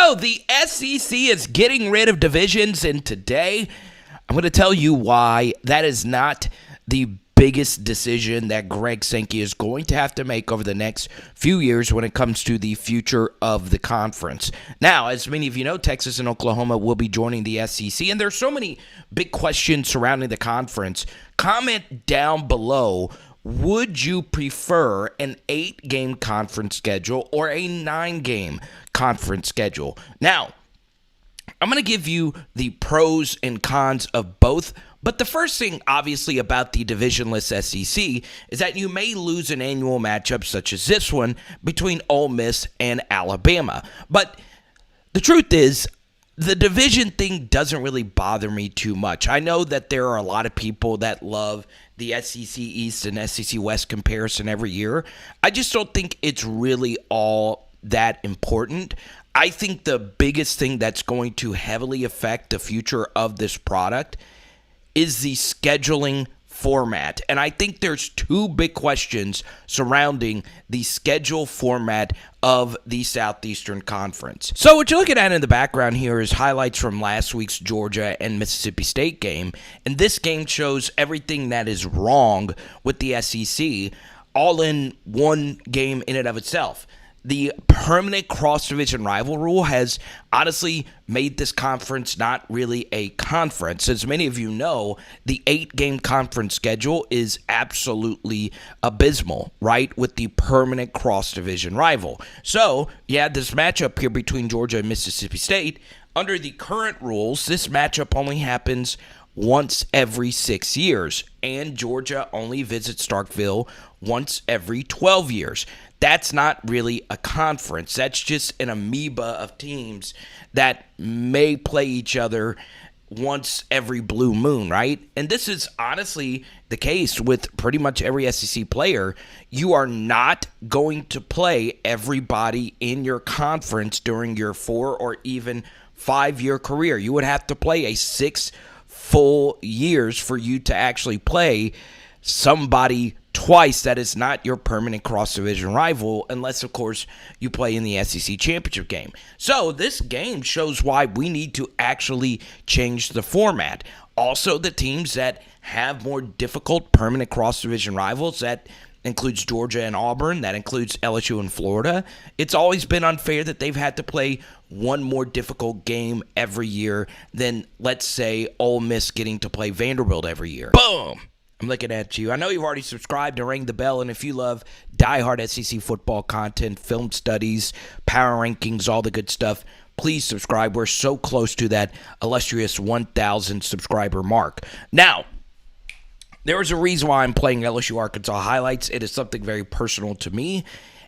So the SEC is getting rid of divisions, and today I'm going to tell you why that is not the biggest decision that Greg Sankey is going to have to make over the next few years when it comes to the future of the conference. Now, as many of you know, Texas and Oklahoma will be joining the SEC, and there's so many big questions surrounding the conference. Comment down below, would you prefer an 8-game conference schedule or a 9-game conference schedule? Now, I'm going to give you the pros and cons of both. But the first thing, obviously, about the divisionless SEC is that you may lose an annual matchup such as this one between Ole Miss and Alabama. But the truth is, the division thing doesn't really bother me too much. I know that there are a lot of people that love the SEC East and SEC West comparison every year. I just don't think it's really all that important. I think the biggest thing that's going to heavily affect the future of this product is the scheduling format. And I think there's two big questions surrounding the schedule format of the Southeastern Conference. So what you're looking at in the background here is highlights from last week's Georgia and Mississippi State game. And this game shows everything that is wrong with the SEC all in one game in and of itself. The permanent cross-division rival rule has honestly made this conference not really a conference. As many of you know, the 8-game conference schedule is absolutely abysmal, right, with the permanent cross-division rival. So, you had this matchup here between Georgia and Mississippi State. Under the current rules, this matchup only happens once every 6 years, and Georgia only visits Starkville once every 12 years. That's not really a conference. That's just an amoeba of teams that may play each other once every blue moon, right? And this is honestly the case with pretty much every SEC player. You are not going to play everybody in your conference during your 4 or even 5-year career. You would have to play a 6 full years for you to actually play somebody twice that is not your permanent cross-division rival, unless, of course, you play in the SEC championship game. So this game shows why we need to actually change the format. Also, the teams that have more difficult permanent cross-division rivals, that includes Georgia and Auburn, that includes LSU and Florida. It's always been unfair that they've had to play one more difficult game every year than, let's say, Ole Miss getting to play Vanderbilt every year. Boom! I'm looking at you. I know you've already subscribed and rang the bell, and if you love diehard SEC football content, film studies, power rankings, all the good stuff, please subscribe. We're so close to that illustrious 1,000 subscriber mark. Now, there is a reason why I'm playing LSU Arkansas highlights. It is something very personal to me,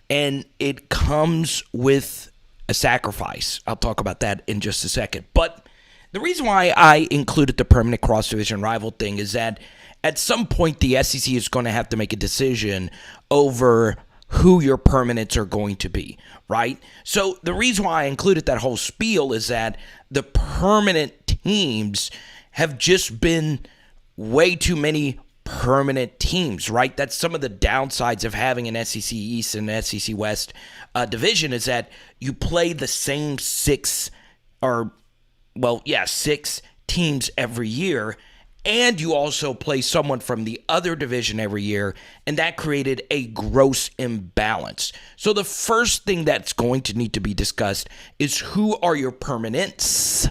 and it comes with a sacrifice. I'll talk about that in just a second. But the reason why I included the permanent cross-division rival thing is that at some point, the SEC is going to have to make a decision over who your permanents are going to be, right? So the reason why I included that whole spiel is that the permanent teams have just been way too many permanent teams, right? That's some of the downsides of having an SEC East and an SEC West division, is that you play the same six teams every year. And you also play someone from the other division every year, and that created a gross imbalance. So the first thing that's going to need to be discussed is who are your permanents,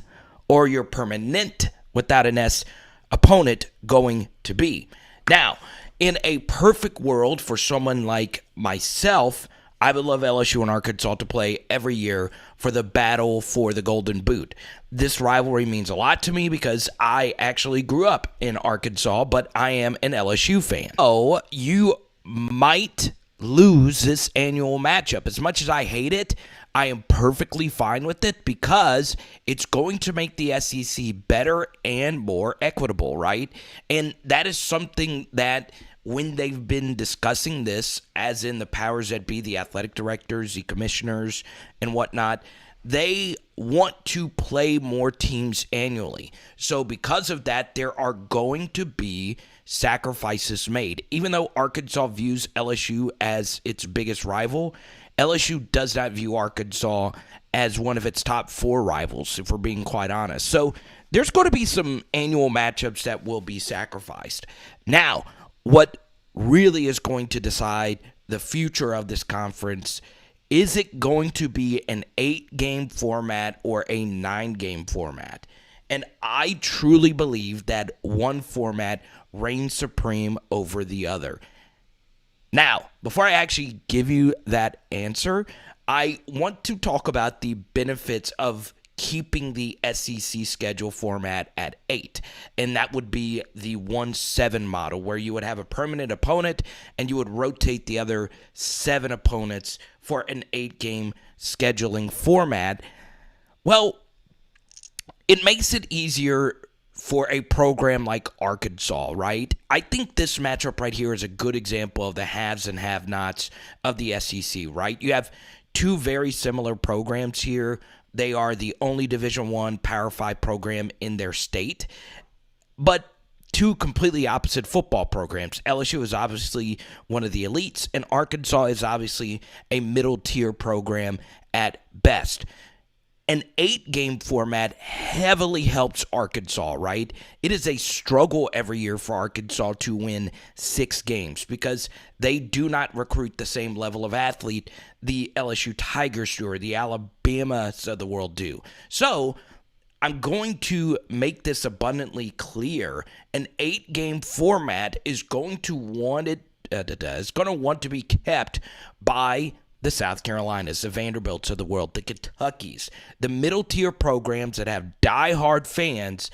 or your permanent, without an S, opponent going to be. Now, in a perfect world for someone like myself, I would love LSU and Arkansas to play every year for the battle for the Golden Boot. This rivalry means a lot to me because I actually grew up in Arkansas, but I am an LSU fan. Oh, you might lose this annual matchup. As much as I hate it, I am perfectly fine with it because it's going to make the SEC better and more equitable, right? And that is something that when they've been discussing this, as in the powers that be, the athletic directors, the commissioners, and whatnot, they want to play more teams annually. So because of that, there are going to be sacrifices made. Even though Arkansas views LSU as its biggest rival, LSU does not view Arkansas as one of its top 4 rivals, if we're being quite honest. So there's going to be some annual matchups that will be sacrificed. Now, what really is going to decide the future of this conference, is it going to be an 8-game format or a 9-game format? And I truly believe that one format reigns supreme over the other. Now, before I actually give you that answer, I want to talk about the benefits of keeping the SEC schedule format at 8, and that would be the 1-7 model, where you would have a permanent opponent and you would rotate the other 7 opponents for an 8-game scheduling format. Well, it makes it easier for a program like Arkansas, right? I think this matchup right here is a good example of the haves and have-nots of the SEC, right? You have 2 very similar programs here. They are the only Division I Power 5 program in their state, but 2 completely opposite football programs. LSU is obviously one of the elites, and Arkansas is obviously a middle-tier program at best. An 8-game format heavily helps Arkansas, right? It is a struggle every year for Arkansas to win 6 games because they do not recruit the same level of athlete the LSU Tigers do or the Alabamas of the world do. So I'm going to make this abundantly clear. An 8-game format is going to want to be kept by the South Carolinas, the Vanderbilts of the world, the Kentuckys, the middle-tier programs that have diehard fans,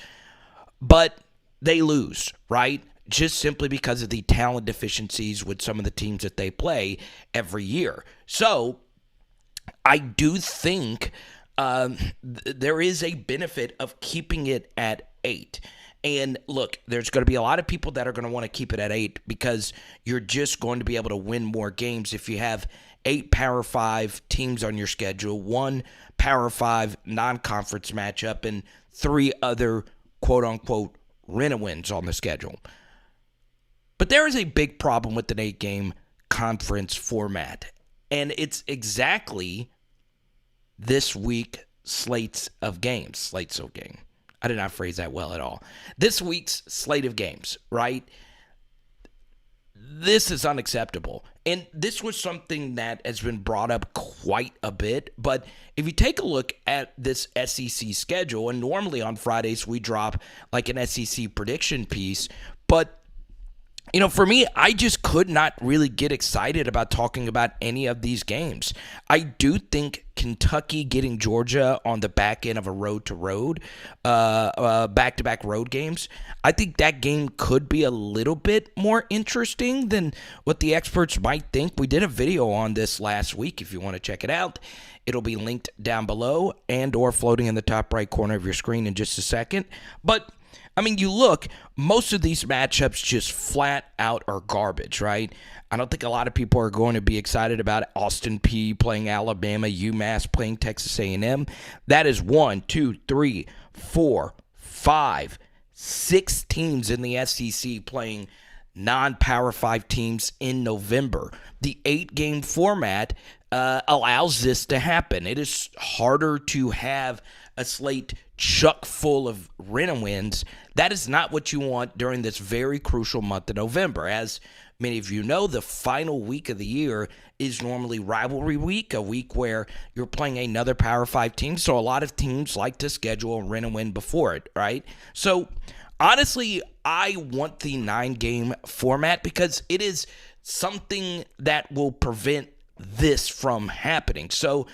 but they lose, right? Just simply because of the talent deficiencies with some of the teams that they play every year. So I do think there is a benefit of keeping it at 8. And look, there's going to be a lot of people that are going to want to keep it at 8 because you're just going to be able to win more games if you have 8 Power 5 teams on your schedule, 1 Power 5 non-conference matchup, and 3 other quote-unquote win-wins on the schedule. But there is a big problem with an 8-game conference format, and it's exactly this week's slates of games. I did not phrase that well at all. This week's slate of games, right? This is unacceptable. And this was something that has been brought up quite a bit. But if you take a look at this SEC schedule, and normally on Fridays we drop like an SEC prediction piece, but for me, I just could not really get excited about talking about any of these games. I do think Kentucky getting Georgia on the back end of a road-to-road, back-to-back road games, I think that game could be a little bit more interesting than what the experts might think. We did a video on this last week if you want to check it out. It'll be linked down below and or floating in the top right corner of your screen in just a second. But you look, most of these matchups just flat out are garbage, right? I don't think a lot of people are going to be excited about Austin Peay playing Alabama, UMass playing Texas A&M. That is 1, 2, 3, 4, 5, 6 teams in the SEC playing non-Power 5 teams in November. The 8-game format allows this to happen. It is harder to have a slate chock full of win-wins. That is not what you want during this very crucial month of November. As many of you know, the final week of the year is normally rivalry week, a week where you're playing another Power 5 team. So a lot of teams like to schedule a win before it, right? So honestly, I want the 9-game format because it is something that will prevent this from happening. So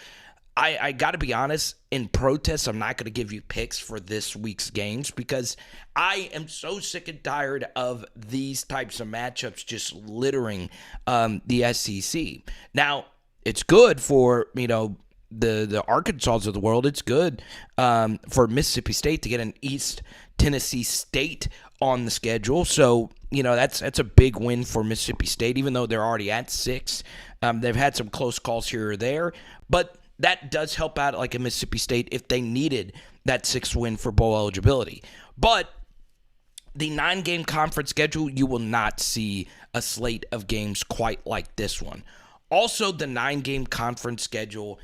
I got to be honest, in protest, I'm not going to give you picks for this week's games because I am so sick and tired of these types of matchups just littering the SEC. Now, it's good for, the Arkansas of the world. It's good for Mississippi State to get an East Tennessee State on the schedule. So, that's a big win for Mississippi State, even though they're already at 6. They've had some close calls here or there, but that does help out like a Mississippi State if they needed that 6th win for bowl eligibility. But the 9-game conference schedule, you will not see a slate of games quite like this one. Also, the 9-game conference schedule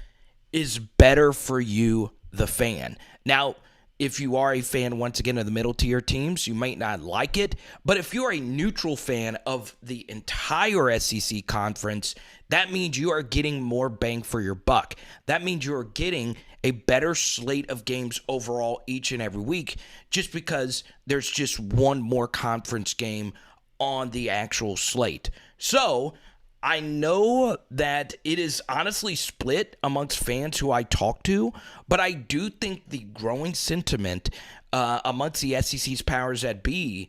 is better for you, the fan. Now, if you are a fan, once again, of the middle tier teams, you might not like it. But if you're a neutral fan of the entire SEC conference, that means you are getting more bang for your buck. That means you are getting a better slate of games overall each and every week, just because there's just one more conference game on the actual slate. So I know that it is honestly split amongst fans who I talk to, but I do think the growing sentiment amongst the SEC's powers that be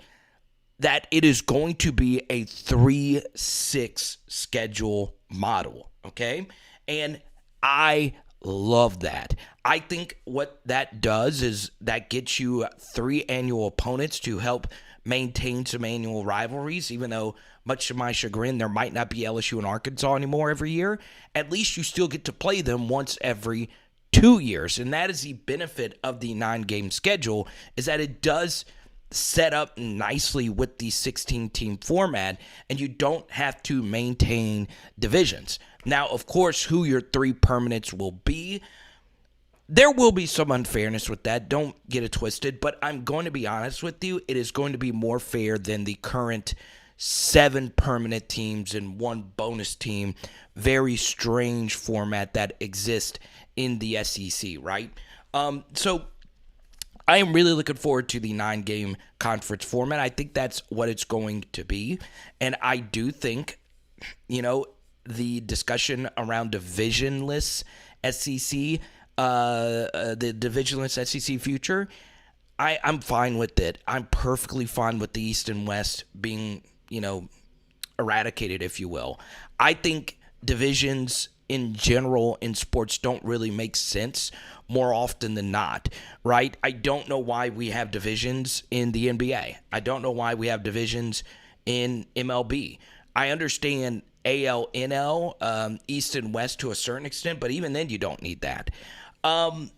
that it is going to be a 3-6 schedule model, okay? And I love that. I think what that does is that gets you 3 annual opponents to help maintain some annual rivalries, even though, much to my chagrin, there might not be LSU and Arkansas anymore every year. At least you still get to play them once every 2 years. And that is the benefit of the 9-game schedule, is that it does set up nicely with the 16-team format, and you don't have to maintain divisions. Now, of course, who your 3 permanents will be, there will be some unfairness with that. Don't get it twisted, but I'm going to be honest with you. It is going to be more fair than the current 7 permanent teams and 1 bonus team, very strange format that exists in the SEC, right? So I am really looking forward to the 9-game conference format. I think that's what it's going to be. And I do think, the discussion around divisionless SEC, the divisionless SEC future, I'm fine with it. I'm perfectly fine with the East and West being, eradicated, if you will. I think divisions in general in sports don't really make sense more often than not, right? I don't know why we have divisions in the NBA. I don't know why we have divisions in MLB. I understand AL, NL, East and West to a certain extent, but even then you don't need that.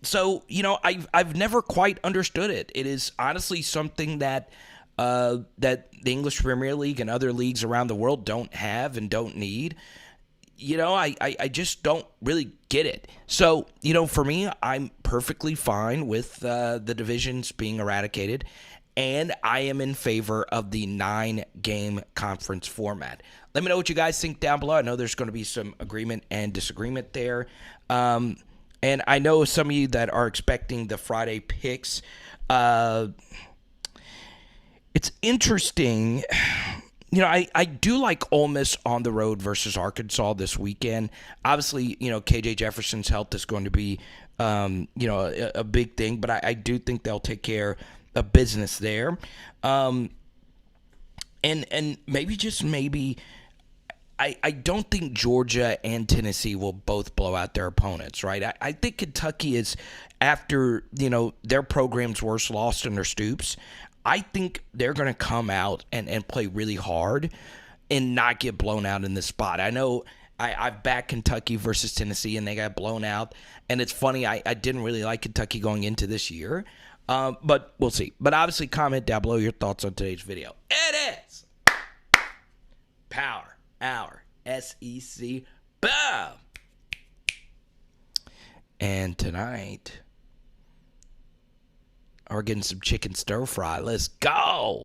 So, I've never quite understood it. It is honestly something that that the English Premier League and other leagues around the world don't have and don't need. I just don't really get it. So, for me, I'm perfectly fine with the divisions being eradicated, and I am in favor of the 9-game conference format. Let me know what you guys think down below. I know there's going to be some agreement and disagreement there. And I know some of you that are expecting the Friday picks. It's interesting. I do like Ole Miss on the road versus Arkansas this weekend. Obviously, KJ Jefferson's health is going to be, a big thing, but I do think they'll take care of business there. And maybe, I don't think Georgia and Tennessee will both blow out their opponents, right? I think Kentucky is, after, their program's worst loss under Stoops, I think they're going to come out and play really hard and not get blown out in this spot. I know I've backed Kentucky versus Tennessee, and they got blown out. And it's funny, I didn't really like Kentucky going into this year. But we'll see. But obviously, comment down below your thoughts on today's video. It is Power Hour SEC. Boom! And tonight, we're getting some chicken stir fry. Let's go!